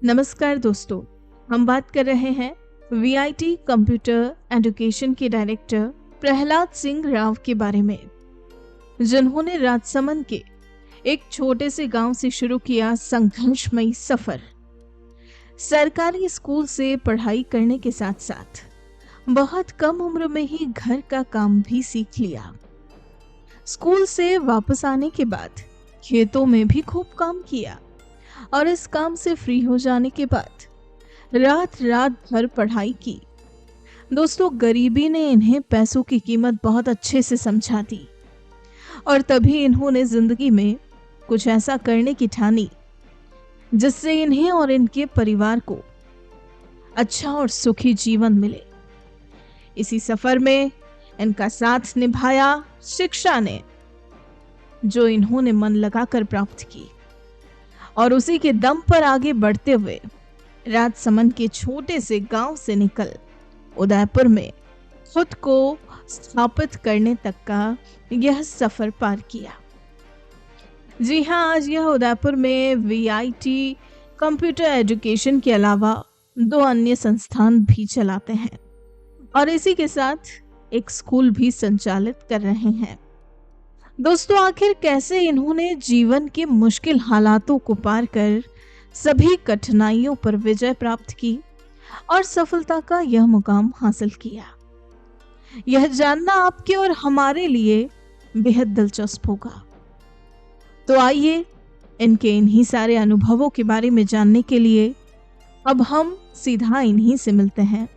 नमस्कार दोस्तों, हम बात कर रहे हैं वीआईटी कंप्यूटर एजुकेशन के डायरेक्टर प्रहलाद सिंह राव के बारे में, जिन्होंने राजसमंद के एक छोटे से गांव से शुरू किया संघर्षमयी सफर। सरकारी स्कूल से पढ़ाई करने के साथ साथ बहुत कम उम्र में ही घर का काम भी सीख लिया। स्कूल से वापस आने के बाद खेतों में भी खूब काम किया और इस काम से फ्री हो जाने के बाद रात रात भर पढ़ाई की। दोस्तों, गरीबी ने इन्हें पैसों की कीमत बहुत अच्छे से समझा दी और तभी इन्होंने जिंदगी में कुछ ऐसा करने की ठानी जिससे इन्हें और इनके परिवार को अच्छा और सुखी जीवन मिले। इसी सफर में इनका साथ निभाया शिक्षा ने, जो इन्होंने मन लगाकर प्राप्त की और उसी के दम पर आगे बढ़ते हुए राजसमंद के छोटे से गांव से निकल उदयपुर में खुद को स्थापित करने तक का यह सफर पार किया। जी हाँ, आज यह उदयपुर में वीआईटी कंप्यूटर एजुकेशन के अलावा 2 अन्य संस्थान भी चलाते हैं और इसी के साथ एक स्कूल भी संचालित कर रहे हैं। दोस्तों, आखिर कैसे इन्होंने जीवन के मुश्किल हालातों को पार कर सभी कठिनाइयों पर विजय प्राप्त की और सफलता का यह मुकाम हासिल किया, यह जानना आपके और हमारे लिए बेहद दिलचस्प होगा। तो आइए इनके इन्हीं सारे अनुभवों के बारे में जानने के लिए अब हम सीधा इन्हीं से मिलते हैं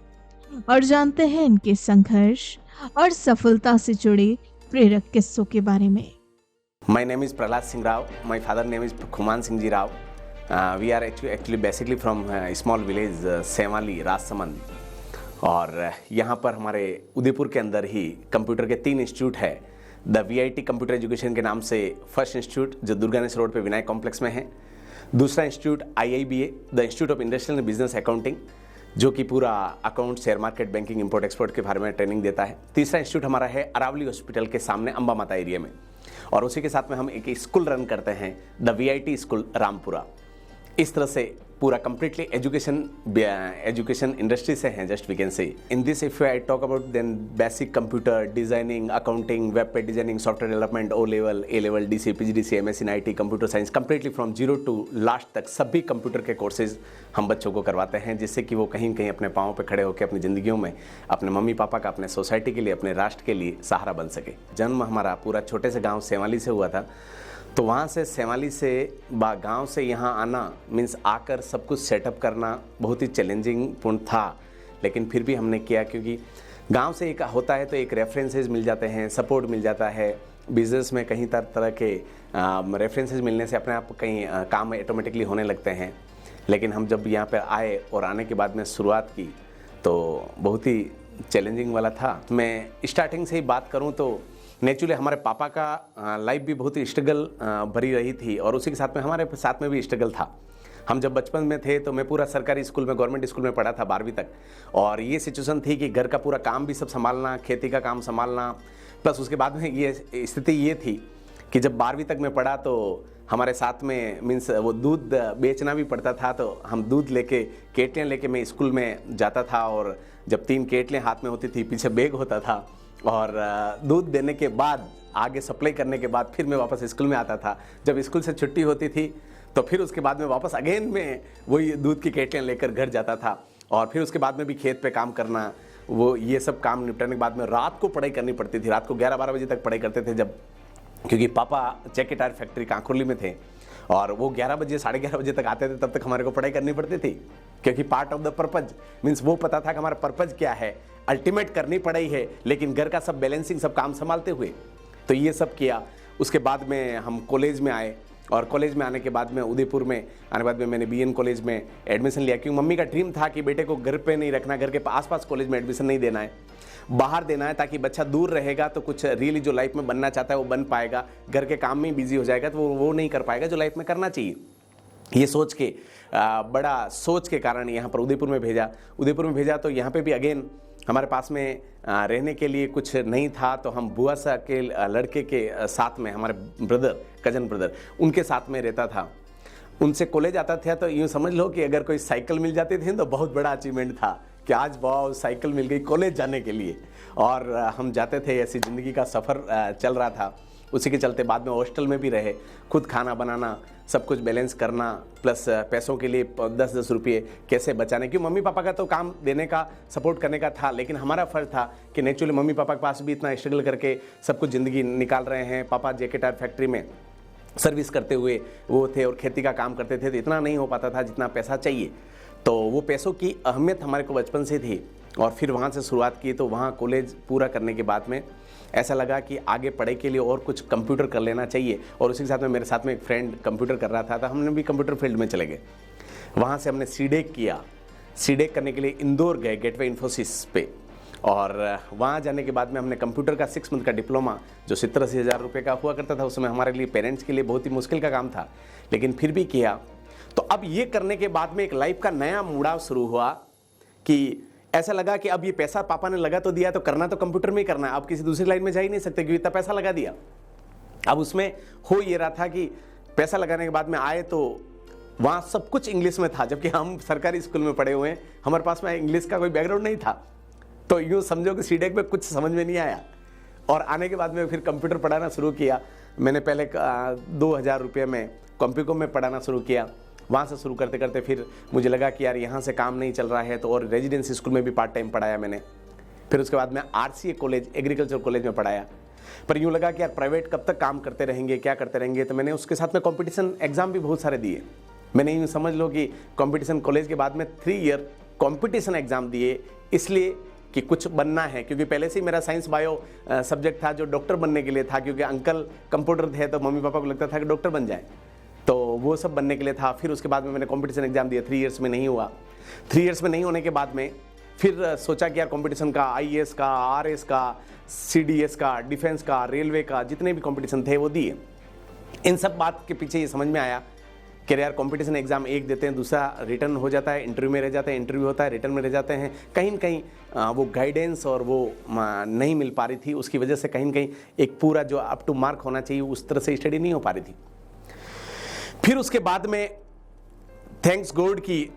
और जानते हैं इनके संघर्ष और सफलता से जुड़े प्रेरक किस्सों के बारे में। My name is Prahlad Singh Rao. My father name is Khuman Singh Ji Rao. We are actually basically from a small village Sewali Rajsamand, और यहाँ पर हमारे उदयपुर के अंदर ही कंप्यूटर के 3 इंस्टीट्यूट है। द वीआईटी कंप्यूटर एजुकेशन के नाम से फर्स्ट इंस्टीट्यूट जो दुर्गानेश रोड पे विनायक कॉम्प्लेक्स में है। दूसरा institute IIBA the institute of industrial and business accounting, जो कि पूरा account, share market, banking, import export के बारे में ट्रेनिंग देता है। तीसरा इंस्टीट्यूट हमारा है अरावली हॉस्पिटल के सामने अंबा माता एरिया में, और उसी के साथ में हम एक स्कूल रन करते हैं, द वीआईटी स्कूल रामपुरा। इस तरह से पूरा कंप्लीटली एजुकेशन इंडस्ट्री से हैं, just we can say in this if I talk about then basic computer designing, accounting, web page designing, software development, O level, A level, DC, PGDC, MSc in IT, computer science, completely from 0 to last तक सभी computer के courses हम बच्चों को करवाते हैं, जिससे कि वो कहीं कहीं अपने पाँव पे खड़े होकर अपनी ज़िंदगियों में अपने मम्मी पापा का, अपने सोसाइटी के लिए, अपने राष्ट्र के लिए सहारा बन सके। जन्म हमारा पूरा छोटे से गाँव सेवाली से हुआ था, तो वहाँ से सेवाली से गांव से यहाँ आना मीन्स आकर सब कुछ सेटअप करना बहुत ही चैलेंजिंग पूर्ण था, लेकिन फिर भी हमने किया, क्योंकि गांव से एक होता है तो एक रेफरेंसेस मिल जाते हैं, सपोर्ट मिल जाता है। बिजनेस में कहीं तरह के रेफरेंसेस मिलने से अपने आप कहीं काम ऑटोमेटिकली होने लगते हैं। लेकिन हम जब यहाँ पर आए और आने के बाद में शुरुआत की तो बहुत ही चैलेंजिंग वाला था। मैं स्टार्टिंग से ही बात करूँ तो नेचुरली हमारे पापा का लाइफ भी बहुत ही स्ट्रगल भरी रही थी, और उसी के साथ में हमारे साथ में भी स्ट्रगल था। हम जब बचपन में थे तो मैं पूरा सरकारी स्कूल में, गवर्नमेंट स्कूल में पढ़ा था 12वीं तक, और ये सिचुएशन थी कि घर का पूरा काम भी सब संभालना, खेती का काम संभालना, प्लस उसके बाद में ये स्थिति ये थी कि जब 12वीं तक मैं पढ़ा तो हमारे साथ में मीन्स वो दूध बेचना भी पड़ता था, तो हम दूध लेके, केटलियाँ लेके मैं स्कूल में जाता था, और जब 3 केटलियाँ हाथ में होती थी, पीछे बैग होता था, और दूध देने के बाद आगे सप्लाई करने के बाद फिर मैं वापस स्कूल में आता था। जब स्कूल से छुट्टी होती थी तो फिर उसके बाद में वापस अगेन में वही दूध की केटलियाँ लेकर घर जाता था, और फिर उसके बाद में भी खेत पे काम करना, वो ये सब काम निपटाने के बाद में रात को पढ़ाई करनी पड़ती थी। रात को 11-12 बजे तक पढ़ाई करते थे, जब क्योंकि पापा चेक टायर फैक्ट्री कांकुरली में थे, और वो 11 बजे 11:30 बजे तक आते थे, तब तक हमारे को पढ़ाई करनी पड़ती थी, क्योंकि part of the purpose means वो पता था कि हमारा पर्पज क्या है, अल्टीमेट करनी पड़ाई है, लेकिन घर का सब बैलेंसिंग, सब काम संभालते हुए। तो ये सब किया। उसके बाद में हम कॉलेज में आए, और कॉलेज में आने के बाद में उदयपुर में आने के बाद में मैंने BN कॉलेज में एडमिशन लिया, क्योंकि मम्मी का ड्रीम था कि बेटे को घर पे नहीं रखना, घर के आसपास कॉलेज में एडमिशन नहीं देना है, बाहर देना है, ताकि बच्चा दूर रहेगा तो कुछ रियली जो लाइफ में बनना चाहता है वो बन पाएगा, घर के काम में बिजी हो जाएगा तो वो नहीं कर पाएगा जो लाइफ में करना चाहिए। ये सोच के बड़ा सोच के कारण यहाँ पर उदयपुर में भेजा तो यहाँ पे भी अगेन हमारे पास में रहने के लिए कुछ नहीं था, तो हम बुआ सा के लड़के के साथ में, हमारे ब्रदर, कजन ब्रदर, उनके साथ में रहता था। उनसे कॉलेज आता था तो यूँ समझ लो कि अगर कोई साइकिल मिल जाती थी तो बहुत बड़ा अचीवमेंट था कि आज वाह साइकिल मिल गई कॉलेज जाने के लिए। और हम जाते थे, ऐसी ज़िंदगी का सफ़र चल रहा था। उसी के चलते बाद में हॉस्टल में भी रहे, खुद खाना बनाना, सब कुछ बैलेंस करना, प्लस पैसों के लिए 10-10 रुपये कैसे बचाने, क्योंकि मम्मी पापा का तो काम देने का, सपोर्ट करने का था, लेकिन हमारा फ़र्ज था कि नेचुरली मम्मी पापा के पास भी इतना स्ट्रगल करके सब कुछ ज़िंदगी निकाल रहे हैं। पापा जेके टायर फैक्ट्री में सर्विस करते हुए वो थे और खेती का काम करते थे, तो इतना नहीं हो पाता था जितना पैसा चाहिए। तो वो पैसों की अहमियत हमारे को बचपन से थी और फिर वहाँ से शुरुआत की। तो वहाँ कॉलेज पूरा करने के बाद में ऐसा लगा कि आगे पढ़ाई के लिए और कुछ कंप्यूटर कर लेना चाहिए, और उसी के साथ में मेरे साथ में एक फ्रेंड कंप्यूटर कर रहा था, तो हमने भी कंप्यूटर फील्ड में चले गए। वहाँ से हमने सीडेक किया। सीडेक करने के लिए इंदौर गए, गेटवे इन्फोसिस पे, और वहाँ जाने के बाद में हमने कंप्यूटर का 6 मंथ का डिप्लोमा जो 70-80 हज़ार रुपये का हुआ करता था, उसमें हमारे लिए, पेरेंट्स के लिए बहुत ही मुश्किल का काम था, लेकिन फिर भी किया। तो अब ये करने के बाद में एक लाइफ का नया मुड़ाव शुरू हुआ कि ऐसा लगा कि अब ये पैसा पापा ने लगा तो दिया, तो करना तो कंप्यूटर में ही करना है, अब किसी दूसरी लाइन में जा ही नहीं सकते क्योंकि इतना पैसा लगा दिया। अब उसमें हो ये रहा था कि पैसा लगाने के बाद में आए तो वहाँ सब कुछ इंग्लिश में था, जबकि हम सरकारी स्कूल में पढ़े हुए हैं, हमारे पास में इंग्लिश का कोई बैकग्राउंड नहीं था। तो यूँ समझो कि सीडेक में कुछ समझ में नहीं आया। और आने के बाद में फिर कंप्यूटर पढ़ाना शुरू किया। मैंने पहले 2000 रुपये में कॉम्पिको में पढ़ाना शुरू किया। वहाँ से शुरू करते करते फिर मुझे लगा कि यार यहाँ से काम नहीं चल रहा है, तो और रेजिडेंसी स्कूल में भी पार्ट टाइम पढ़ाया मैंने। फिर उसके बाद मैं RCA कॉलेज, एग्रीकल्चर कॉलेज में पढ़ाया। पर यूँ लगा कि यार प्राइवेट कब तक काम करते रहेंगे, क्या करते रहेंगे, तो मैंने उसके साथ में कंपटीशन एग्ज़ाम भी बहुत सारे दिए। मैंने यूँ समझ लो कि कंपटीशन कॉलेज के बाद में 3 ईयर कंपटीशन एग्ज़ाम दिए, इसलिए कि कुछ बनना है, क्योंकि पहले से ही मेरा साइंस बायो सब्जेक्ट था जो डॉक्टर बनने के लिए था, क्योंकि अंकल कंप्यूटर थे तो मम्मी पापा को लगता था कि डॉक्टर बन जाए, तो वो सब बनने के लिए था। फिर उसके बाद में मैंने कंपटीशन एग्जाम दिया, 3 इयर्स में नहीं हुआ। 3 इयर्स में नहीं होने के बाद में फिर सोचा कि यार कंपटीशन का, IAS का, RS का, CDS का, डिफेंस का, रेलवे का, जितने भी कंपटीशन थे वो दिए। इन सब बात के पीछे ये समझ में आया कि यार कंपटीशन एग्जाम एक देते हैं, दूसरा रिटर्न हो जाता है, इंटरव्यू में रह जाते हैं, इंटरव्यू होता है, रिटर्न में रह जाते हैं, कहीं न कहीं वो गाइडेंस और वो नहीं मिल पा रही थी। उसकी वजह से कहीं न कहीं एक पूरा जो अप टू मार्क होना चाहिए उस तरह से स्टडी नहीं हो पा रही थी। फिर उसके बाद में थैंक्स गॉड की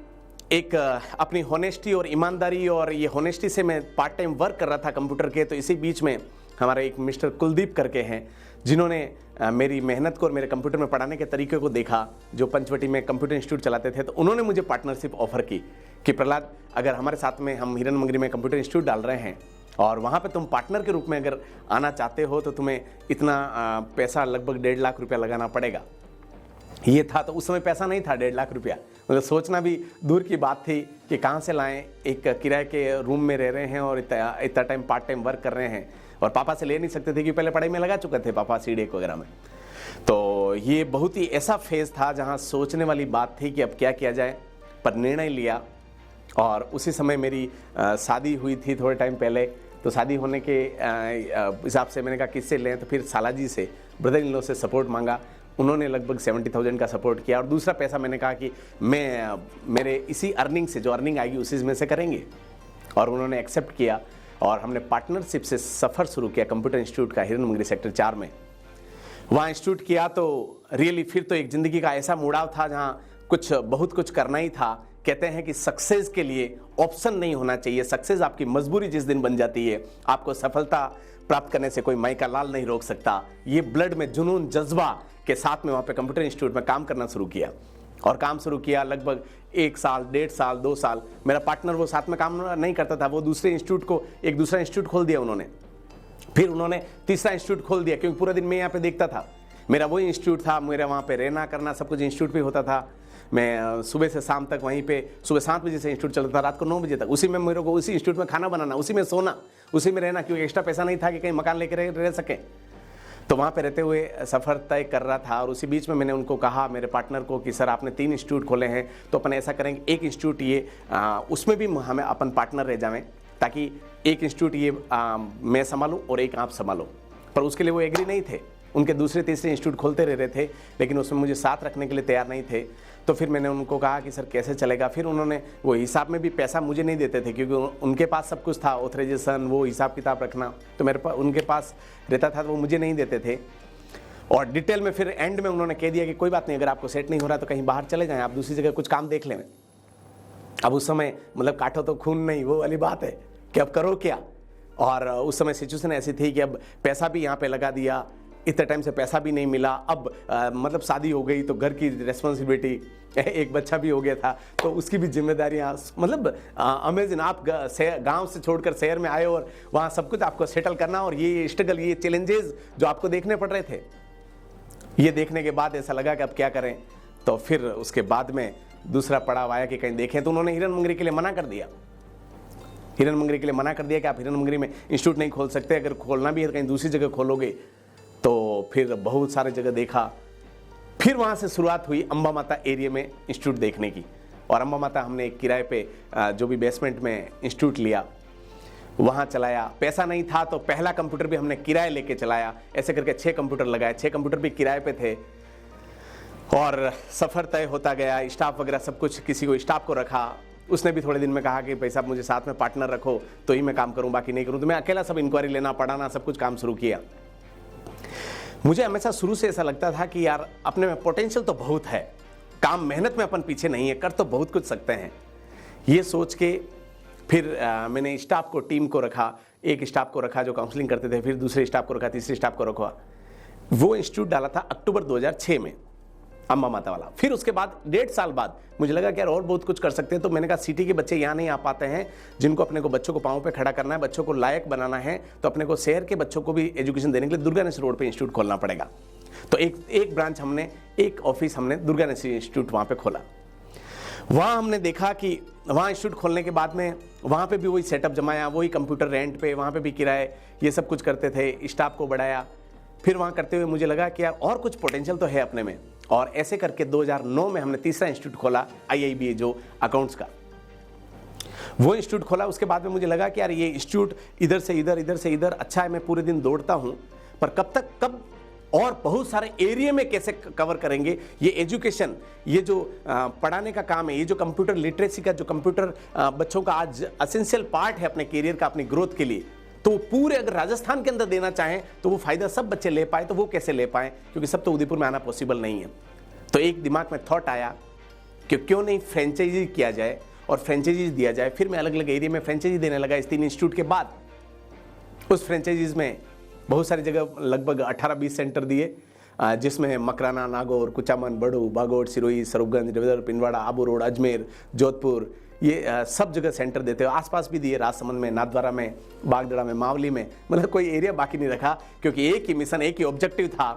एक अपनी होनेस्टी और ईमानदारी, और ये होनेस्टी से मैं पार्ट टाइम वर्क कर रहा था कंप्यूटर के। तो इसी बीच में हमारा एक मिस्टर कुलदीप करके हैं, जिन्होंने मेरी मेहनत को और मेरे कंप्यूटर में पढ़ाने के तरीके को देखा, जो पंचवटी में कंप्यूटर इंस्टीट्यूट चलाते थे। तो उन्होंने मुझे पार्टनरशिप ऑफर की कि प्रहलाद, अगर हमारे साथ में, हम हिरन मंगरी में कंप्यूटर इंस्टीट्यूट डाल रहे हैं और वहाँ पे तुम पार्टनर के रूप में अगर आना चाहते हो तो तुम्हें इतना पैसा, लगभग 1.5 लाख रुपया लगाना पड़ेगा। ये था, तो उस समय पैसा नहीं था 1.5 लाख रुपया, मतलब सोचना भी दूर की बात थी कि कहाँ से लाएं। एक किराए के रूम में रह रहे हैं और इतना टाइम पार्ट टाइम वर्क कर रहे हैं, और पापा से ले नहीं सकते थे क्योंकि पहले पढ़ाई में लगा चुके थे पापा सीडेक वगैरह में। तो ये बहुत ही ऐसा फेज़ था जहाँ सोचने वाली बात थी कि अब क्या किया जाए, पर निर्णय लिया। और उसी समय मेरी शादी हुई थी थोड़े टाइम पहले। तो शादी होने के हिसाब से मैंने कहा किससे लें, तो फिर साला जी से, ब्रदर इन लॉ से सपोर्ट मांगा। उन्होंने लगभग 70,000 का सपोर्ट किया, और दूसरा पैसा मैंने कहा कि मैं मेरे इसी अर्निंग से, जो अर्निंग आएगी उसी में से करेंगे, और उन्होंने एक्सेप्ट किया। और हमने पार्टनरशिप से सफ़र शुरू किया कंप्यूटर इंस्टीट्यूट का, हिरन मंगरी सेक्टर 4 में। वहाँ इंस्टीट्यूट किया तो रियली फिर तो एक ज़िंदगी का ऐसा मुड़ाव था जहाँ बहुत कुछ करना ही था। कहते हैं कि सक्सेस के लिए ऑप्शन नहीं होना चाहिए, सक्सेस आपकी मजबूरी जिस दिन बन जाती है, आपको सफलता प्राप्त करने से कोई माई का लाल नहीं रोक सकता। ये ब्लड में जुनून, जज्बा के साथ में वहाँ पे कंप्यूटर इंस्टीट्यूट में काम करना शुरू किया। और काम शुरू किया लगभग 1 साल, 1.5 साल, 2 साल। मेरा पार्टनर वो साथ में काम नहीं करता था, वो दूसरे इंस्टीट्यूट को, एक दूसरा इंस्टीट्यूट खोल दिया उन्होंने। फिर उन्होंने तीसरा इंस्टीट्यूट खोल दिया, क्योंकि पूरा दिन मैं यहाँ पे देखता था। मेरा वही इंस्टीट्यूट था, मेरा वहाँ पे रहना करना सब कुछ इंस्टीट्यूट पे होता था। मैं सुबह से शाम तक वहीं पे, सुबह 7 बजे से इंस्टीट्यूट चलता था, रात को 9 बजे तक। उसी में मेरे को, उसी इंस्टीट्यूट में खाना बनाना, उसी में सोना, उसी में रहना, क्योंकि एक्स्ट्रा पैसा नहीं था कि कहीं मकान लेकर रह सकें। तो वहाँ पे रहते हुए सफ़र तय कर रहा था। और उसी बीच में मैंने उनको कहा, मेरे पार्टनर को, कि सर आपने 3 इंस्टीट्यूट खोले हैं, तो अपन ऐसा करेंगे, एक इंस्टीट्यूट ये उसमें भी हमें अपन पार्टनर रह जाएं, ताकि एक इंस्टीट्यूट ये मैं संभालूं और एक आप संभालो। पर उसके लिए वो एग्री नहीं थे, उनके दूसरे तीसरे इंस्टीट्यूट खोलते रह रहे थे, लेकिन उसमें मुझे साथ रखने के लिए तैयार नहीं थे। तो फिर मैंने उनको कहा कि सर कैसे चलेगा। फिर उन्होंने वो हिसाब में भी पैसा मुझे नहीं देते थे, क्योंकि उनके पास सब कुछ था, ऑथराइजेशन, वो हिसाब किताब रखना, तो मेरे पास, उनके पास रहता था, तो वो मुझे नहीं देते थे। और डिटेल में फिर एंड में उन्होंने कह दिया कि कोई बात नहीं, अगर आपको सेट नहीं हो रहा तो कहीं बाहर चले जाएं, आप दूसरी जगह कुछ काम देख लें। अब उस समय मतलब काटो तो खून नहीं, वो वाली बात है कि अब करो क्या। और उस समय सिचुएशन ऐसी थी कि अब पैसा भी यहाँ पे लगा दिया, इतने टाइम से पैसा भी नहीं मिला, अब मतलब शादी हो गई तो घर की रिस्पॉन्सिबिलिटी, एक बच्चा भी हो गया था तो उसकी भी जिम्मेदारियाँ, मतलब अमेजिन, आप गांव से छोड़कर शहर में आए और वहाँ सब कुछ आपको सेटल करना, और ये स्ट्रगल, ये चैलेंजेस जो आपको देखने पड़ रहे थे, ये देखने के बाद ऐसा लगा कि अब क्या करें। तो फिर उसके बाद में दूसरा पड़ाव आया कि कहीं देखें, तो उन्होंने हिरन मंगरी के लिए मना कर दिया। हिरन मंगरी के लिए मना कर दिया कि आप हिरन मंगरी में इंस्टीट्यूट नहीं खोल सकते, अगर खोलना भी है तो कहीं दूसरी जगह खोलोगे। तो फिर बहुत सारे जगह देखा, फिर वहाँ से शुरुआत हुई अंबा माता एरिया में इंस्टीट्यूट देखने की। और अंबा माता हमने एक किराए पे जो भी बेसमेंट में इंस्टीट्यूट लिया, वहाँ चलाया। पैसा नहीं था तो पहला कंप्यूटर भी हमने किराए लेके चलाया, ऐसे करके 6 कंप्यूटर लगाए, 6 कंप्यूटर भी किराए पे थे। और सफ़र तय होता गया, स्टाफ वगैरह सब कुछ, किसी को स्टाफ को रखा, उसने भी थोड़े दिन में कहा कि भाई साहब मुझे साथ में पार्टनर रखो तो ही मैं काम करूँ, बाकी नहीं करूँ। तो मैं अकेला सब इंक्वायरी लेना, पढ़ाना, सब कुछ काम शुरू किया। मुझे हमेशा शुरू से ऐसा लगता था कि यार अपने में पोटेंशियल तो बहुत है, काम मेहनत में अपन पीछे नहीं है, कर तो बहुत कुछ सकते हैं। ये सोच के फिर मैंने स्टाफ को, टीम को रखा, एक स्टाफ को रखा जो काउंसलिंग करते थे, फिर दूसरे स्टाफ को रखा, तीसरे स्टाफ को रखा। वो इंस्टीट्यूट डाला था अक्टूबर 2006 में, अंबा माता वाला। फिर उसके बाद 1.5 साल बाद मुझे लगा कि यार और बहुत कुछ कर सकते हैं। तो मैंने कहा सिटी के बच्चे यहाँ नहीं आ पाते हैं, जिनको अपने को बच्चों को पाँव पे खड़ा करना है, बच्चों को लायक बनाना है, तो अपने को शहर के बच्चों को भी एजुकेशन देने के लिए दुर्गानेश्वर रोड पे इंस्टीट्यूट खोलना पड़ेगा। तो एक ब्रांच हमने, एक ऑफिस हमने दुर्गानेश्वर इंस्टीट्यूट वहाँ पे खोला। वहाँ हमने देखा कि वहाँ इंस्टीट्यूट खोलने के बाद में वहाँ पे भी वही सेटअप जमाया, वही कंप्यूटर रेंट पे, वहाँ पे भी किराए, ये सब कुछ करते थे, स्टाफ को बढ़ाया। फिर वहाँ करते हुए मुझे लगा कि यार और कुछ पोटेंशियल तो है अपने में। और ऐसे करके 2009 में हमने तीसरा इंस्टीट्यूट खोला, IIBA जो अकाउंट्स का, वो इंस्टीट्यूट खोला। उसके बाद में मुझे लगा कि यार ये इंस्टीट्यूट इधर से इधर, इधर से इधर, अच्छा है, मैं पूरे दिन दौड़ता हूँ, पर कब और बहुत सारे एरिया में कैसे कवर करेंगे ये एजुकेशन, ये जो पढ़ाने का काम है, ये जो कंप्यूटर लिटरेसी का, जो कंप्यूटर बच्चों का आज असेंशियल पार्ट है अपने करियर का, अपनी ग्रोथ के लिए, तो पूरे अगर राजस्थान के अंदर देना चाहें तो वो फायदा सब बच्चे ले पाए, तो वो कैसे ले पाए, क्योंकि सब तो उदयपुर में आना पॉसिबल नहीं है। तो एक दिमाग में थॉट आया कि क्यों नहीं फ्रेंचाइजी किया जाए और फ्रेंचाइजी दिया जाए। फिर मैं अलग अलग एरिया में फ्रेंचाइजी देने लगा। इस 3 इंस्टीट्यूट के बाद उस फ्रेंचाइजीज में बहुत सारी जगह लगभग 18-20 सेंटर दिए, जिसमें मकराना, नागौर, कुचामन, बड़ू, बागोट, सिरोही, सरूपगंज, रविदार, पिंडवाड़ा, आबू रोड, अजमेर, जोधपुर, ये सब जगह सेंटर देते हो। आसपास भी दिए, राजसमंद में, नाथद्वारा में, बागदड़ा में, मावली में, मतलब कोई एरिया बाकी नहीं रखा, क्योंकि एक ही मिशन, एक ही ऑब्जेक्टिव था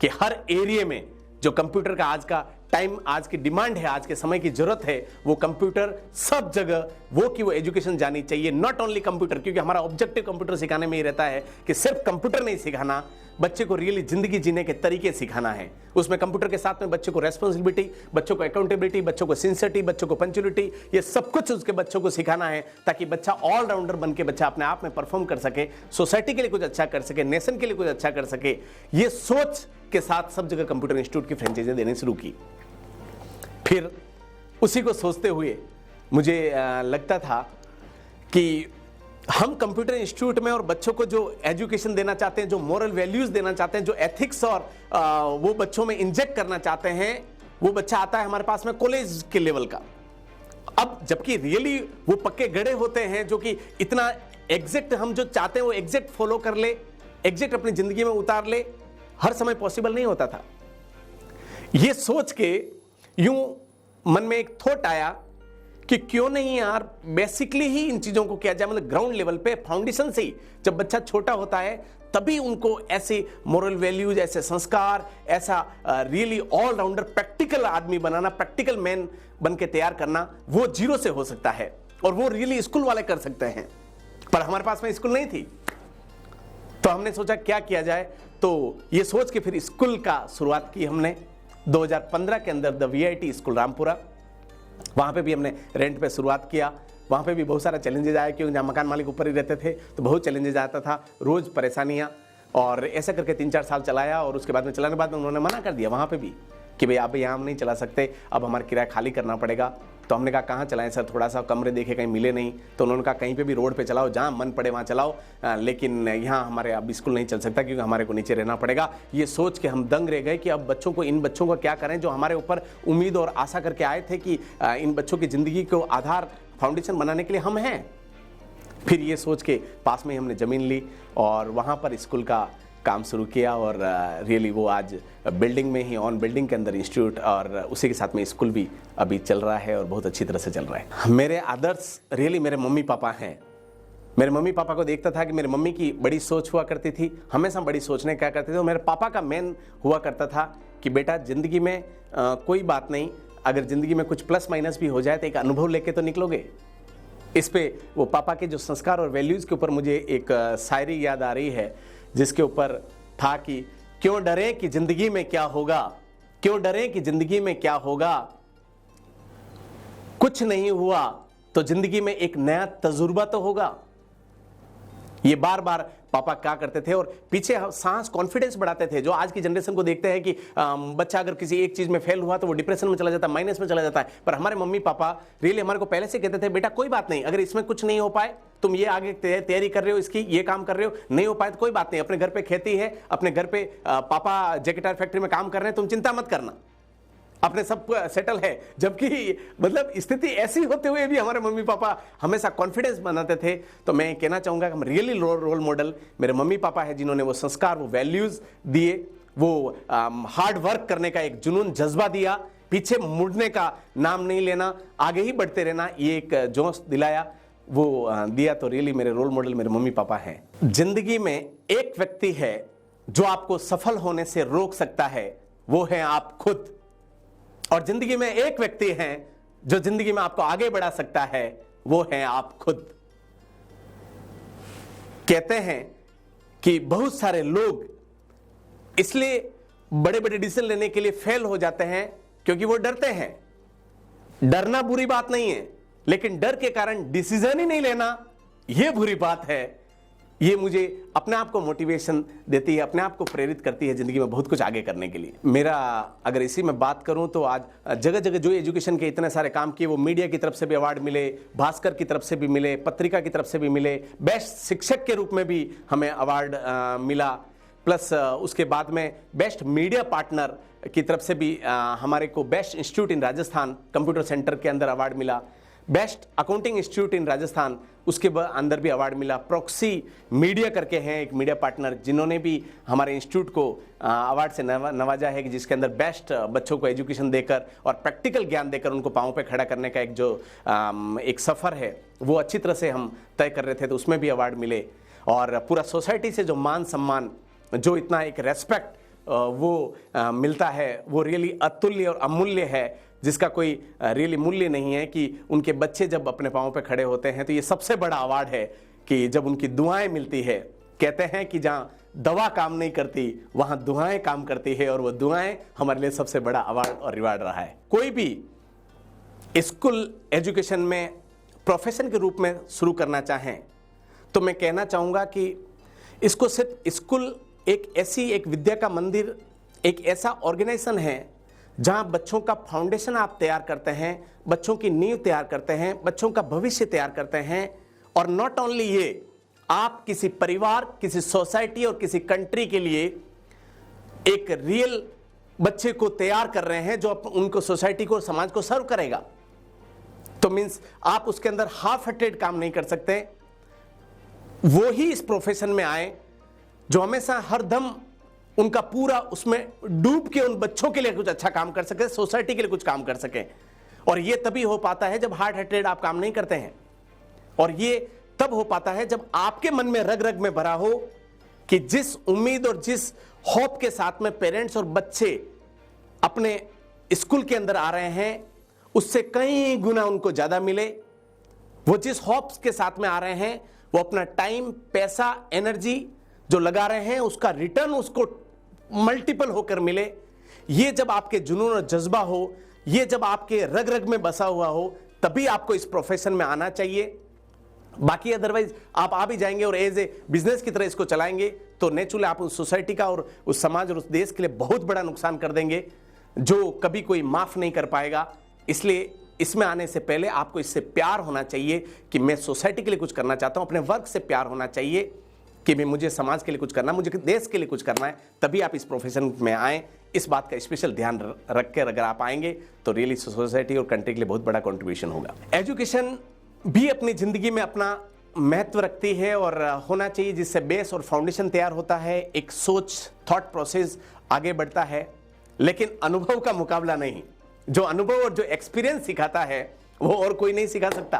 कि हर एरिया में जो कंप्यूटर का आज का टाइम, आज की डिमांड है, आज के समय की जरूरत है, वो कंप्यूटर सब जगह वो की वो एजुकेशन जानी चाहिए। नॉट ओनली कंप्यूटर, क्योंकि हमारा ऑब्जेक्टिव कंप्यूटर सिखाने में ही रहता है कि सिर्फ कंप्यूटर नहीं सिखाना, बच्चे को रियली जिंदगी जीने के तरीके सिखाना है। उसमें कंप्यूटर के साथ में बच्चों को रेस्पॉन्सिबिलिटी, बच्चों को अकाउंटेबिलिटी, बच्चों को सिंसियरिटी, बच्चों को पंक्चुअलिटी, ये सब कुछ उसके बच्चों को सिखाना है, ताकि बच्चा ऑलराउंडर बन के बच्चा अपने आप में परफॉर्म कर सके, सोसाइटी के लिए कुछ अच्छा कर सके, नेशन के लिए कुछ अच्छा कर सके। ये सोच के साथ सब जगह कंप्यूटर इंस्टीट्यूट की फ्रेंचाइजी देनी शुरू की। फिर उसी को सोचते हुए मुझे लगता था कि हम कंप्यूटर इंस्टीट्यूट में और बच्चों को जो एजुकेशन देना चाहते हैं, जो मोरल वैल्यूज देना चाहते हैं, जो एथिक्स और वो बच्चों में इंजेक्ट करना चाहते हैं, वो बच्चा आता है हमारे पास में कॉलेज के लेवल का। अब जबकि रियली वो पक्के गड़े होते हैं जो कि इतना एग्जैक्ट हम जो चाहते हैं वो एग्जैक्ट फॉलो कर ले, एग्जैक्ट अपनी जिंदगी में उतार ले, हर समय पॉसिबल नहीं होता था। ये सोच के यूं मन में एक थॉट आया कि क्यों नहीं यार बेसिकली ही इन चीजों को किया जाए, मतलब ग्राउंड लेवल पे, फाउंडेशन से ही, जब बच्चा छोटा होता है तभी उनको ऐसे मोरल वैल्यूज, ऐसे संस्कार, ऐसा रियली ऑलराउंडर प्रैक्टिकल आदमी बनाना, प्रैक्टिकल मैन बन के तैयार करना, वो जीरो से हो सकता है और वो रियली स्कूल वाले कर सकते हैं। पर हमारे पास में स्कूल नहीं थी, तो हमने सोचा क्या किया जाए। तो ये सोच के फिर स्कूल का शुरुआत की हमने 2015 के अंदर, द VIT स्कूल रामपुरा। वहाँ पे भी हमने रेंट पे शुरुआत किया। वहाँ पे भी बहुत सारा चैलेंजेज आया, क्योंकि जहाँ मकान मालिक ऊपर ही रहते थे तो बहुत चैलेंजेज आता था, रोज़ परेशानियाँ, और ऐसा करके 3-4 साल चलाया। और उसके बाद में चलाने के बाद में उन्होंने मना कर दिया वहाँ पे भी कि भाई आप यहाँ हम नहीं चला सकते, अब हमारा किराया खाली करना पड़ेगा। तो हमने कहा कहाँ चलाएं सर, थोड़ा सा कमरे देखे कहीं मिले नहीं। तो उन्होंने कहा कहीं पे भी रोड पे चलाओ, जहाँ मन पड़े वहाँ चलाओ, लेकिन यहाँ हमारे अब स्कूल नहीं चल सकता क्योंकि हमारे को नीचे रहना पड़ेगा। ये सोच के हम दंग रह गए कि अब बच्चों को, इन बच्चों को क्या करें जो हमारे ऊपर उम्मीद और आशा करके आए थे कि इन बच्चों की ज़िंदगी को आधार फाउंडेशन बनाने के लिए हम हैं। फिर ये सोच के पास में ही हमने ज़मीन ली और वहाँ पर स्कूल का काम शुरू किया और रियली वो आज बिल्डिंग में ही, ऑन बिल्डिंग के अंदर इंस्टीट्यूट और उसी के साथ में स्कूल भी अभी चल रहा है और बहुत अच्छी तरह से चल रहा है। मेरे आदर्श रियली मेरे मम्मी पापा हैं। मेरे मम्मी पापा को देखता था कि मेरे मम्मी की बड़ी सोच हुआ करती थी, हमेशा बड़ी सोचने क्या करते थे। और मेरे पापा का मेन हुआ करता था कि बेटा ज़िंदगी में कोई बात नहीं, अगर ज़िंदगी में कुछ प्लस माइनस भी हो जाए तो एक अनुभव लेके तो निकलोगे। इस पे वो पापा के जो संस्कार और वैल्यूज़ के ऊपर मुझे एक शायरी याद आ रही है जिसके ऊपर था कि क्यों डरें कि ज़िंदगी में क्या होगा, क्यों डरें कि ज़िंदगी में क्या होगा, कुछ नहीं हुआ तो ज़िंदगी में एक नया तजुर्बा तो होगा। ये बार बार पापा क्या करते थे और पीछे सांस कॉन्फिडेंस बढ़ाते थे। जो आज की जनरेशन को देखते हैं कि बच्चा अगर किसी एक चीज़ में फेल हुआ तो वो डिप्रेशन में चला जाता है, माइनस में चला जाता है, पर हमारे मम्मी पापा रियली हमारे को पहले से कहते थे बेटा कोई बात नहीं, अगर इसमें कुछ नहीं हो पाए, तुम ये आगे तैयारी कर रहे हो, इसकी ये काम कर रहे हो, नहीं हो पाए तो कोई बात नहीं, अपने घर पे खेती है, अपने घर पे पापा जैकेटार फैक्ट्री में काम कर रहे हैं, तुम चिंता मत करना, अपने सब सेटल है। जबकि मतलब स्थिति ऐसी होते हुए भी हमारे मम्मी पापा हमेशा कॉन्फिडेंस बनाते थे। तो मैं कहना चाहूँगा कि हम रियली रोल मॉडल मेरे मम्मी पापा है जिन्होंने वो संस्कार, वो वैल्यूज़ दिए, वो हार्ड वर्क करने का एक जुनून जज्बा दिया, पीछे मुड़ने का नाम नहीं लेना, आगे ही बढ़ते रहना, ये एक जोश दिलाया, वो दिया। तो रियली मेरे रोल मॉडल मेरे मम्मी पापा हैं। जिंदगी में एक व्यक्ति है जो आपको सफल होने से रोक सकता है, वो है आप खुद। और जिंदगी में एक व्यक्ति हैं जो जिंदगी में आपको आगे बढ़ा सकता है, वो है आप खुद। कहते हैं कि बहुत सारे लोग इसलिए बड़े बड़े डिसीजन लेने के लिए फेल हो जाते हैं क्योंकि वो डरते हैं। डरना बुरी बात नहीं है, लेकिन डर के कारण डिसीजन ही नहीं लेना, यह बुरी बात है। ये मुझे अपने आप को मोटिवेशन देती है, अपने आप को प्रेरित करती है जिंदगी में बहुत कुछ आगे करने के लिए। मेरा अगर इसी में बात करूं तो आज जगह जगह जो एजुकेशन के इतने सारे काम किए, वो मीडिया की तरफ से भी अवार्ड मिले, भास्कर की तरफ से भी मिले, पत्रिका की तरफ से भी मिले, बेस्ट शिक्षक के रूप में भी हमें अवार्ड मिला, प्लस उसके बाद में बेस्ट मीडिया पार्टनर की तरफ से भी हमारे को बेस्ट इंस्टीट्यूट इन राजस्थान कंप्यूटर सेंटर के अंदर अवार्ड मिला, बेस्ट अकाउंटिंग इंस्टीट्यूट इन राजस्थान उसके अंदर भी अवार्ड मिला। प्रॉक्सी मीडिया करके हैं एक मीडिया पार्टनर जिन्होंने भी हमारे इंस्टीट्यूट को अवार्ड से नवाजा है, कि जिसके अंदर बेस्ट बच्चों को एजुकेशन देकर और प्रैक्टिकल ज्ञान देकर उनको पाँव पे खड़ा करने का एक जो एक सफ़र है वो अच्छी तरह से हम तय कर रहे थे, तो उसमें भी अवार्ड मिले। और पूरा सोसाइटी से जो मान सम्मान, जो इतना एक रेस्पेक्ट वो मिलता है, वो रियली अतुल्य और अमूल्य है, जिसका कोई रियली मूल्य नहीं है। कि उनके बच्चे जब अपने पाँव पे खड़े होते हैं तो ये सबसे बड़ा अवार्ड है कि जब उनकी दुआएं मिलती है। कहते हैं कि जहाँ दवा काम नहीं करती वहाँ दुआएं काम करती है, और वो दुआएं हमारे लिए सबसे बड़ा अवार्ड और रिवार्ड रहा है। कोई भी स्कूल एजुकेशन में प्रोफेशन के रूप में शुरू करना चाहें तो मैं कहना चाहूँगा कि इसको सिर्फ स्कूल एक विद्या का मंदिर, एक ऐसा ऑर्गेनाइजेशन है जहां बच्चों का फाउंडेशन आप तैयार करते हैं, बच्चों की नींव तैयार करते हैं, बच्चों का भविष्य तैयार करते हैं। और नॉट ओनली ये, आप किसी परिवार, किसी सोसाइटी और किसी कंट्री के लिए एक रियल बच्चे को तैयार कर रहे हैं जो उनको, सोसाइटी को, समाज को सर्व करेगा। तो मीन्स आप उसके अंदर हाफ हार्टेड काम नहीं कर सकते। वो ही इस प्रोफेशन में आए जो हमेशा हर दम उनका पूरा उसमें डूब के उन बच्चों के लिए कुछ अच्छा काम कर सके, सोसाइटी के लिए कुछ काम कर सके। और ये तभी हो पाता है जब हार्ट हार्टेड आप काम नहीं करते हैं, और ये तब हो पाता है जब आपके मन में रग रग में भरा हो कि जिस उम्मीद और जिस होप के साथ में पेरेंट्स और बच्चे अपने स्कूल के अंदर आ रहे हैं उससे कई गुना उनको ज्यादा मिले। वो जिस होप्स के साथ में आ रहे हैं वो अपना टाइम, पैसा, एनर्जी जो लगा रहे हैं उसका रिटर्न उसको मल्टीपल होकर मिले। ये जब आपके जुनून और जज्बा हो, ये जब आपके रग रग में बसा हुआ हो, तभी आपको इस प्रोफेशन में आना चाहिए। बाकी अदरवाइज आप आ भी जाएंगे और एज ए बिजनेस की तरह इसको चलाएंगे तो नेचुरली आप उस सोसाइटी का और उस समाज और उस देश के लिए बहुत बड़ा नुकसान कर देंगे जो कभी कोई माफ नहीं कर पाएगा। इसलिए इसमें आने से पहले आपको इससे प्यार होना चाहिए कि मैं सोसाइटी के लिए कुछ करना चाहता हूं, अपने वर्क से प्यार होना चाहिए कि मैं मुझे समाज के लिए कुछ करना है, मुझे देश के लिए कुछ करना है, तभी आप इस प्रोफेशन में आएँ। इस बात का स्पेशल ध्यान रख कर अगर आप आएंगे तो रियली सोसाइटी और कंट्री के लिए बहुत बड़ा कंट्रीब्यूशन होगा। एजुकेशन भी अपनी ज़िंदगी में अपना महत्व रखती है और होना चाहिए, जिससे बेस और फाउंडेशन तैयार होता है, एक सोच, थॉट प्रोसेस आगे बढ़ता है। लेकिन अनुभव का मुकाबला नहीं। जो अनुभव और जो एक्सपीरियंस सिखाता है वो और कोई नहीं सिखा सकता,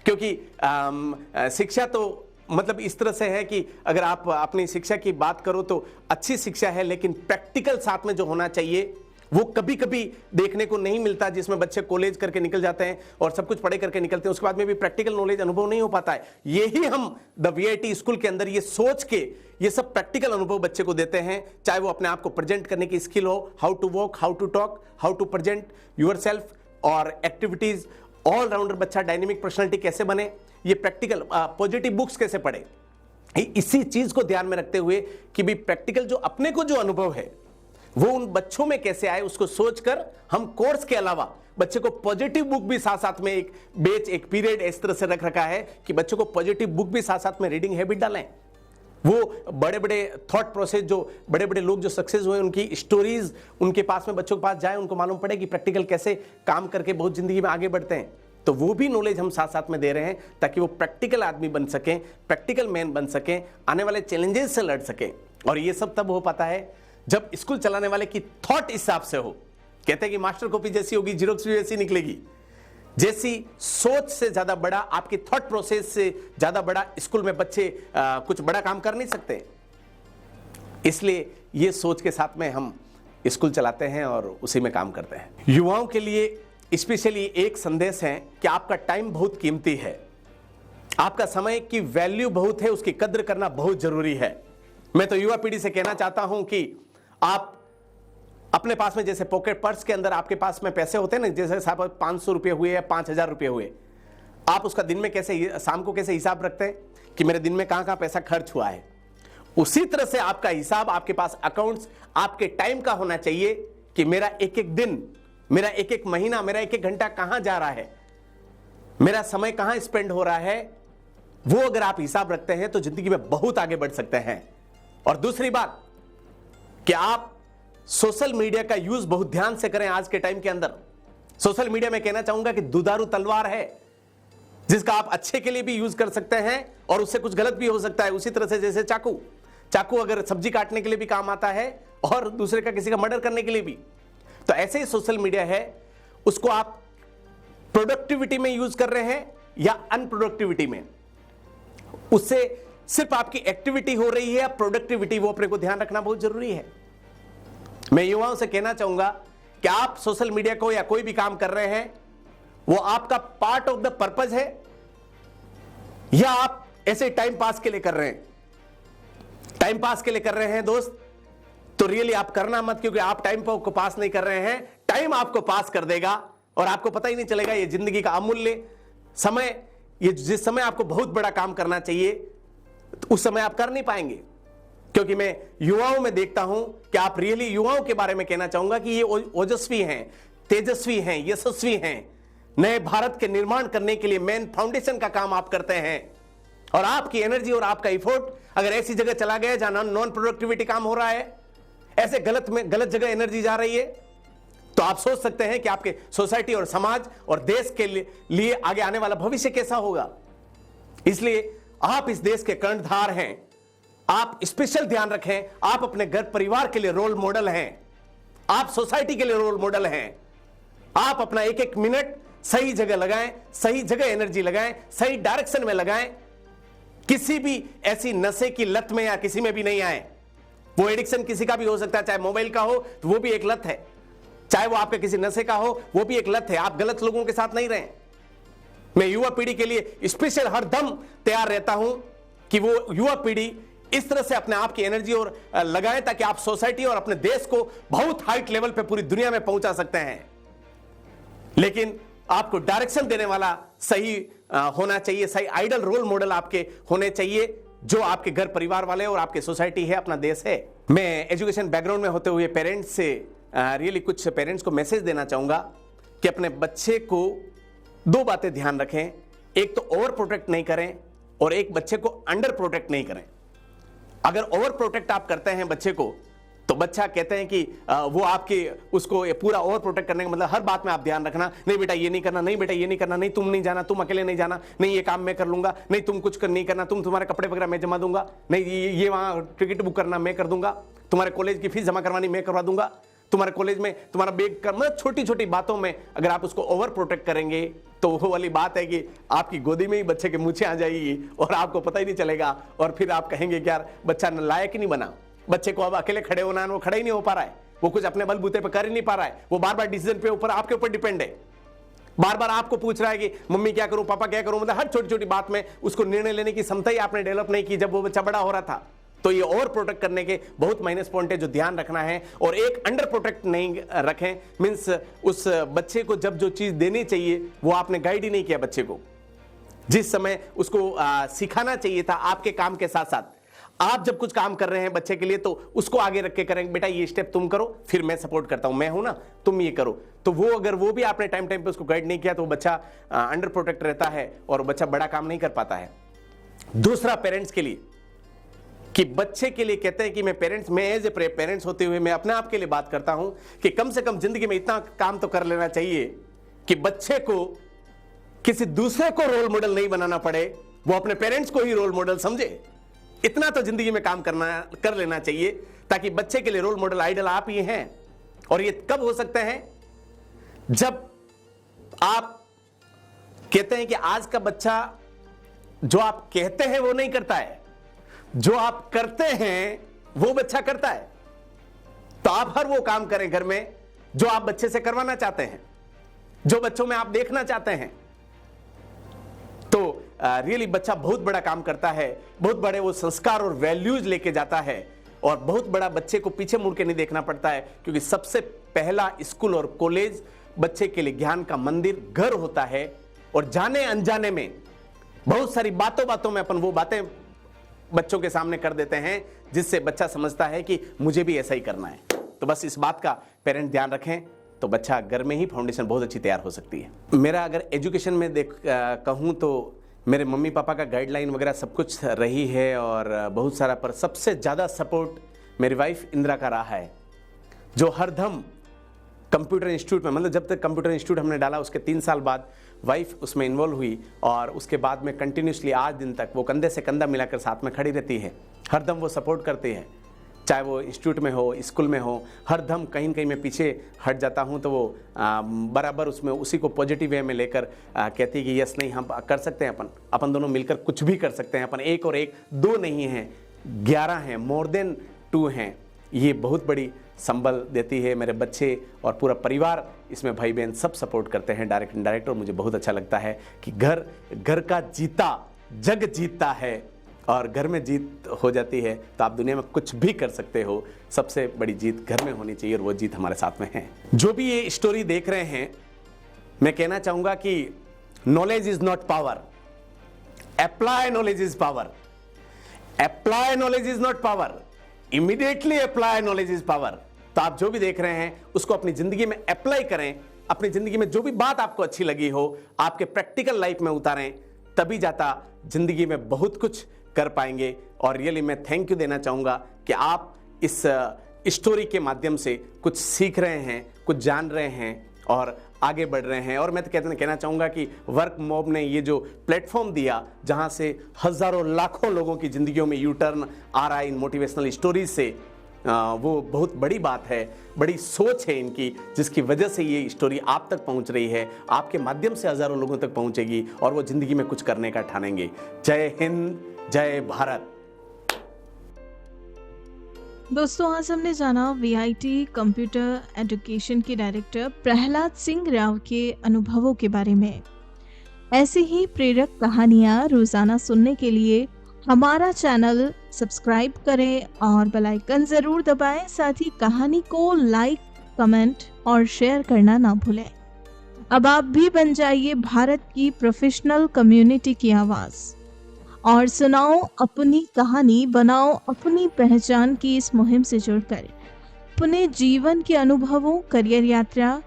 क्योंकि शिक्षा तो मतलब इस तरह से है कि अगर आप अपनी शिक्षा की बात करो तो अच्छी शिक्षा है, लेकिन प्रैक्टिकल साथ में जो होना चाहिए वो कभी कभी देखने को नहीं मिलता, जिसमें बच्चे कॉलेज करके निकल जाते हैं और सब कुछ पढ़े करके निकलते हैं, उसके बाद में भी प्रैक्टिकल नॉलेज अनुभव नहीं हो पाता है। यही हम द वीआईटी स्कूल के अंदर ये सोच के ये सब प्रैक्टिकल अनुभव बच्चे को देते हैं, चाहे वो अपने आप को प्रेजेंट करने की स्किल हो, how to walk, how to talk, how to present yourself, और एक्टिविटीज, ऑल राउंडर बच्चा डायनेमिक पर्सनालिटी कैसे बने, ये प्रैक्टिकल पॉजिटिव बुक्स कैसे पढ़े, इसी चीज को ध्यान में रखते हुए कि भी प्रैक्टिकल जो अपने को जो अनुभव है वो उन बच्चों में कैसे आए, उसको सोचकर हम कोर्स के अलावा बच्चे को पॉजिटिव बुक भी साथ साथ में एक बैच, एक पीरियड इस तरह से रख रखा है कि बच्चों को पॉजिटिव बुक भी साथ साथ में रीडिंग हैबिट डालें। वो बड़े बड़े थॉट प्रोसेस, जो बड़े बड़े लोग जो सक्सेस हुए उनकी स्टोरीज उनके पास में बच्चों के पास जाए, उनको मालूम पड़े कि प्रैक्टिकल कैसे काम करके बहुत जिंदगी में आगे बढ़ते हैं। तो वो भी नॉलेज हम साथ साथ में दे रहे हैं ताकि वो प्रैक्टिकल आदमी बन सकें, प्रैक्टिकल मैन बन सकें, आने वाले चैलेंजेस से लड़ सकें। और ये सब तब हो पाता है जब स्कूल चलाने वाले की थॉट इस हिसाब से हो। कहते हैं कि मास्टर कॉपी जैसी होगी, जीरोक्स भी वैसी निकलेगी। जैसी सोच से ज्यादा बड़ा, आपकी थॉट प्रोसेस से ज्यादा बड़ा स्कूल में बच्चे कुछ बड़ा काम कर नहीं सकते। इसलिए ये सोच के साथ में हम स्कूल चलाते हैं और उसी में काम करते हैं। युवाओं के लिए स्पेशली एक संदेश है कि आपका टाइम बहुत कीमती है, आपका समय की वैल्यू बहुत है, उसकी कद्र करना बहुत जरूरी है। मैं तो युवा पीढ़ी से कहना चाहता हूं कि आप अपने पास में, जैसे पॉकेट पर्स के अंदर आपके पास में पैसे होते हैं ना, जैसे साहब 500 रुपये हुए या 5000 रुपये हुए, आप उसका दिन में कैसे, शाम को कैसे हिसाब रखते हैं कि मेरे दिन में कहां कहां पैसा खर्च हुआ है। उसी तरह से आपका हिसाब, आपके पास अकाउंट्स आपके टाइम का होना चाहिए कि मेरा एक एक दिन, मेरा एक एक महीना, मेरा एक एक घंटा कहां जा रहा है, मेरा समय कहां स्पेंड हो रहा है। वो अगर आप हिसाब रखते हैं तो जिंदगी में बहुत आगे बढ़ सकते हैं। और दूसरी बात कि आप सोशल मीडिया का यूज बहुत ध्यान से करें। आज के टाइम के अंदर सोशल मीडिया में कहना चाहूंगा कि दुधारू तलवार है, जिसका आप अच्छे के लिए भी यूज कर सकते हैं और उससे कुछ गलत भी हो सकता है। उसी तरह से जैसे चाकू अगर सब्जी काटने के लिए भी काम आता है और दूसरे का, किसी का मर्डर करने के लिए भी। तो ऐसे ही सोशल मीडिया है, उसको आप प्रोडक्टिविटी में यूज कर रहे हैं या अनप्रोडक्टिविटी में, उससे सिर्फ आपकी एक्टिविटी हो रही है या प्रोडक्टिविटी, वो अपने को ध्यान रखना बहुत जरूरी है। मैं युवाओं से कहना चाहूंगा कि आप सोशल मीडिया को या कोई भी काम कर रहे हैं, वो आपका पार्ट ऑफ द पर्पज है या आप ऐसे टाइम पास के लिए कर रहे हैं। टाइम पास के लिए कर रहे हैं दोस्त, तो रियली आप करना मत, क्योंकि आप टाइम को पास नहीं कर रहे हैं, टाइम आपको पास कर देगा और आपको पता ही नहीं चलेगा। ये जिंदगी का अमूल्य समय, ये जिस समय आपको बहुत बड़ा काम करना चाहिए तो उस समय आप कर नहीं पाएंगे। क्योंकि मैं युवाओं में देखता हूं कि आप रियली, युवाओं के बारे में कहना चाहूंगा कि ये ओजस्वी हैं, तेजस्वी हैं, यशस्वी हैं, नए भारत के निर्माण करने के लिए मेन फाउंडेशन का काम आप करते हैं। और आपकी एनर्जी और आपका इफोर्ट अगर ऐसी जगह चला गया जहां नॉन प्रोडक्टिविटी काम हो रहा है, ऐसे गलत जगह एनर्जी जा रही है, तो आप सोच सकते हैं कि आपके सोसाइटी और समाज और देश के लिए आगे आने वाला भविष्य कैसा होगा। इसलिए आप इस देश के कर्णधार हैं, आप स्पेशल ध्यान रखें। आप अपने घर परिवार के लिए रोल मॉडल हैं, आप सोसाइटी के लिए रोल मॉडल हैं। आप अपना एक एक मिनट सही जगह लगाएं, सही जगह एनर्जी लगाएं, सही डायरेक्शन में लगाएं। किसी भी ऐसी नशे की लत में या किसी में भी नहीं आए। वो एडिक्शन किसी का भी हो सकता है, चाहे मोबाइल का हो तो वो भी एक लत है, चाहे वो आपके किसी नशे का हो वो भी एक लत है। आप गलत लोगों के साथ नहीं रहें। मैं युवा पीढ़ी के लिए स्पेशल हर दम तैयार रहता हूं कि वो युवा पीढ़ी इस तरह से अपने आप की एनर्जी और लगाएं ताकि आप सोसाइटी और अपने देश को बहुत हाइट लेवल पे पूरी दुनिया में पहुंचा सकते हैं। लेकिन आपको डायरेक्शन देने वाला सही होना चाहिए, सही आइडल रोल मॉडल आपके होने चाहिए, जो आपके घर परिवार वाले और आपके सोसाइटी है, अपना देश है। मैं एजुकेशन बैकग्राउंड में होते हुए पेरेंट्स से रियली कुछ पेरेंट्स को मैसेज देना चाहूंगा कि अपने बच्चे को दो बातें ध्यान रखें, एक तो ओवर प्रोटेक्ट नहीं करें और एक बच्चे को अंडर प्रोटेक्ट नहीं करें। अगर ओवर प्रोटेक्ट आप करते हैं बच्चे को तो बच्चा कहते हैं कि वो आपके उसको पूरा ओवर प्रोटेक्ट करने का मतलब हर बात में आप ध्यान रखना, नहीं बेटा ये नहीं करना, नहीं बेटा ये नहीं करना, नहीं तुम नहीं जाना, तुम अकेले नहीं जाना, नहीं ये काम मैं कर लूंगा, नहीं तुम कुछ नहीं करना, तुम्हारे कपड़े वगैरह मैं जमा दूंगा, नहीं ये वहां टिकट बुक करना मैं कर दूंगा, तुम्हारे कॉलेज की फीस जमा करवानी मैं करवा दूंगा, तुम्हारे कॉलेज में तुम्हारा बैग कर, मतलब छोटी छोटी बातों में अगर आप उसको ओवर प्रोटेक्ट करेंगे तो वो वाली बात है कि आपकी गोदी में ही बच्चे के मूछें आ जाएगी और आपको पता ही नहीं चलेगा और फिर आप कहेंगे कि यार बच्चा लायक ही नहीं बना, बच्चे को अब अकेले खड़े होना है, वो खड़ा ही नहीं हो पा रहा है, वो कुछ अपने बलबूते पे कर ही नहीं पा रहा है, वो बार बार डिसीजन पे ऊपर आपके ऊपर डिपेंड है, बार बार आपको पूछ रहा है कि मम्मी क्या करूं, पापा क्या करूं, मतलब हर छोटी छोटी बात में उसको निर्णय लेने की क्षमता ही आपने डेवलप नहीं की जब वो बच्चा बड़ा हो रहा था। तो ये ओवर प्रोटेक्ट करने के बहुत माइनस पॉइंट है जो ध्यान रखना है, और एक अंडर प्रोटेक्ट नहीं रखें, मींस उस बच्चे को जब जो चीज देनी चाहिए वो आपने गाइड ही नहीं किया बच्चे को, जिस समय उसको सिखाना चाहिए था आपके काम के साथ साथ आप जब कुछ काम कर रहे हैं बच्चे के लिए तो उसको आगे रख के करेंगे, बेटा ये स्टेप तुम करो फिर मैं सपोर्ट करता हूं, मैं हूं ना, तुम ये करो। तो वो अगर वो भी आपने टाइम टाइम पे उसको गाइड नहीं किया तो बच्चा अंडर प्रोटेक्ट रहता है और बच्चा बड़ा काम नहीं कर पाता है। दूसरा, पेरेंट्स के लिए, कि बच्चे के लिए कहते हैं कि मैं एज ए पेरेंट्स होते हुए मैं अपने आप के लिए बात करता हूं कि कम से कम जिंदगी में इतना काम तो कर लेना चाहिए कि बच्चे को किसी दूसरे को रोल मॉडल नहीं बनाना पड़े, वो अपने पेरेंट्स को ही रोल मॉडल समझे। इतना तो जिंदगी में काम कर लेना चाहिए ताकि बच्चे के लिए रोल मॉडल आइडल आप ही हैं। और ये कब हो सकते हैं? जब आप कहते हैं कि आज का बच्चा जो आप कहते हैं वो नहीं करता है, जो आप करते हैं वो बच्चा करता है। तो आप हर वो काम करें घर में जो आप बच्चे से करवाना चाहते हैं, जो बच्चों में आप देखना चाहते हैं। तो रियली बच्चा बहुत बड़ा काम करता है, बहुत बड़े वो संस्कार और वैल्यूज लेके जाता है, और बहुत बड़ा बच्चे को पीछे मुड़ के नहीं देखना पड़ता है, क्योंकि सबसे पहला स्कूल और कॉलेज बच्चे के लिए ज्ञान का मंदिर घर होता है। और जाने अनजाने में बहुत सारी बातों में अपन वो बातें बच्चों के सामने कर देते हैं जिससे बच्चा समझता है कि मुझे भी ऐसा ही करना है। तो बस इस बात का पेरेंट ध्यान रखें तो बच्चा घर में ही फाउंडेशन बहुत अच्छी तैयार हो सकती है। मेरा अगर एजुकेशन में कहूँ तो मेरे मम्मी पापा का गाइडलाइन वगैरह सब कुछ रही है और बहुत सारा, पर सबसे ज़्यादा सपोर्ट मेरी वाइफ इंदिरा का रहा है, जो हरदम कंप्यूटर इंस्टीट्यूट में, मतलब जब तक कंप्यूटर इंस्टीट्यूट हमने डाला उसके 3 साल बाद वाइफ उसमें इन्वॉल्व हुई और उसके बाद में कंटिन्यूसली आज दिन तक वो कंधे से कंधा मिलाकर साथ में खड़ी रहती है। हरदम वो सपोर्ट करती है, चाहे वो इंस्टीट्यूट में हो, स्कूल में हो, हरदम कहीं न कहीं मैं पीछे हट जाता हूं तो वो बराबर उसमें उसी को पॉजिटिव वे में लेकर कहती है कि यस नहीं हम कर सकते हैं, अपन दोनों मिलकर कुछ भी कर सकते हैं, अपन 1 और 1 2 नहीं हैं, 11 हैं, मोर देन 2 हैं। ये बहुत बड़ी संबल देती है। मेरे बच्चे और पूरा परिवार इसमें, भाई बहन सब सपोर्ट करते हैं डायरेक्ट इनडायरेक्ट, और मुझे बहुत अच्छा लगता है कि घर का जीता जग जीतता है, और घर में जीत हो जाती है तो आप दुनिया में कुछ भी कर सकते हो। सबसे बड़ी जीत घर में होनी चाहिए और वो जीत हमारे साथ में है। जो भी ये स्टोरी देख रहे हैं, मैं कहना चाहूंगा कि knowledge is not power, apply knowledge is power. Apply knowledge is not power, immediately apply knowledge is power. तो आप जो भी देख रहे हैं उसको अपनी जिंदगी में अप्लाई करें, अपनी जिंदगी में जो भी बात आपको अच्छी लगी हो आपके प्रैक्टिकल लाइफ में उतारें, तभी जाता जिंदगी में बहुत कुछ कर पाएंगे। और रियली मैं थैंक यू देना चाहूँगा कि आप इस स्टोरी के माध्यम से कुछ सीख रहे हैं, कुछ जान रहे हैं और आगे बढ़ रहे हैं। और मैं तो कहना चाहूँगा कि वर्क मॉब ने ये जो प्लेटफॉर्म दिया जहाँ से हज़ारों लाखों लोगों की ज़िंदगियों में यू टर्न आ रहा है इन मोटिवेशनल स्टोरीज से, वो बहुत बड़ी बात है, बड़ी सोच है इनकी, जिसकी वजह से ये स्टोरी आप तक पहुंच रही है, आपके माध्यम से हज़ारों लोगों तक पहुंचेगी और वो ज़िंदगी में कुछ करने का ठानेंगे। जय हिंद, जय भारत। दोस्तों, आज हमने जाना वीआईटी कंप्यूटर एजुकेशन के डायरेक्टर प्रहलाद सिंह राव के अनुभवों के बारे में। ऐसी ही प्रेरक कहानियाँ रोजाना सुनने के लिए हमारा चैनल सब्सक्राइब करें और बेल आइकन जरूर दबाएं। साथ ही कहानी को लाइक, कमेंट और शेयर करना ना भूलें। अब आप भी बन जाइए भारत की प्रोफेशनल कम्युनिटी की आवाज़ और सुनाओ अपनी कहानी, बनाओ अपनी पहचान की इस मुहिम से जुड़कर अपने जीवन के अनुभवों, करियर यात्रा,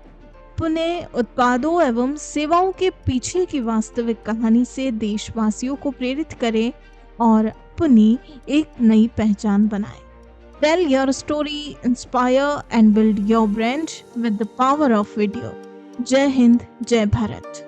अपने उत्पादों एवं सेवाओं के पीछे की वास्तविक कहानी से देशवासियों को प्रेरित करें और अपनी एक नई पहचान बनाएं। Tell your story, inspire and build your brand with the power of video. जय हिंद, जय भारत।